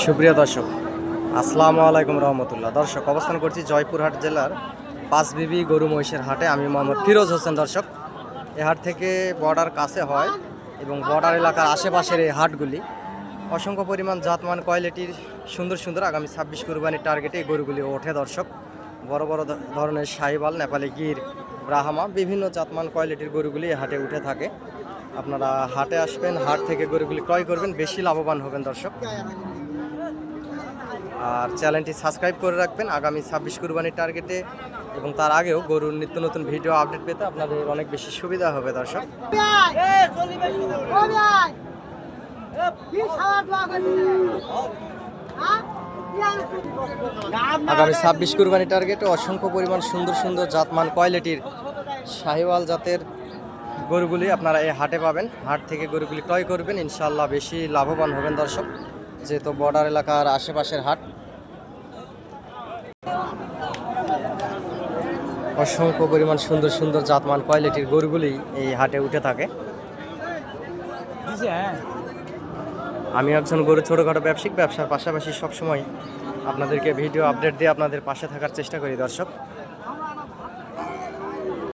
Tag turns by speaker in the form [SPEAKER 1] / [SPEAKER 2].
[SPEAKER 1] সুপ্রিয় দর্শক, আসসালামু আলাইকুম রহমতুল্লাহ। দর্শক, অবস্থান করছি জয়পুরহাট জেলার পাঁচবিবি গরু মহিষের হাটে। আমি মোহাম্মদ ফিরোজ হোসেন। দর্শক, এই হাট থেকে বর্ডার কাছে হয় এবং বর্ডার এলাকার আশেপাশের এই হাটগুলি অসংখ্য পরিমাণ জাতমান কোয়ালিটির সুন্দর সুন্দর আগামী 26 কুরবানির টার্গেটে এই গরুগুলি ওঠে। দর্শক, বড় বড় ধরনের শাহিওয়াল, নেপালি গির, ব্রাহ্মা, বিভিন্ন জাতমান কোয়ালিটির গরুগুলি এই হাটে উঠে থাকে। আপনারা হাটে আসবেন, হাট থেকে গরুগুলি ক্রয় করবেন, বেশি লাভবান হবেন। দর্শক, আর চ্যানেলটি সাবস্ক্রাইব করে রাখবেন আগামী 26 কুরবানির টার্গেটে এবং তার আগেও গরুর নিত্য নতুন ভিডিও আপডেট পেতে আপনাদের অনেক বেশি সুবিধা হবে। দর্শক, আগামী 26 কুরবানি টার্গেটে অসংখ্য পরিমাণ সুন্দর সুন্দর জাতমান কোয়ালিটির শাহিওয়াল জাতের গরুগুলি আপনারা এই হাটে পাবেন। হাট থেকে গরুগুলি ক্রয় করবেন, ইনশাল্লাহ বেশি লাভবান হবেন। দর্শক, যেহেতু বর্ডার এলাকার আশেপাশের হাট, অসংখ্য পরিমাণ সুন্দর সুন্দর জাতমান কোয়ালিটির গরুগুলি এই হাটে উঠে থাকে। আমি একজন গরু ছোটোখাটো ব্যবসায়িক, ব্যবসার পাশাপাশি সবসময় আপনাদেরকে ভিডিও আপডেট দিয়ে আপনাদের পাশে থাকার চেষ্টা করি। দর্শক,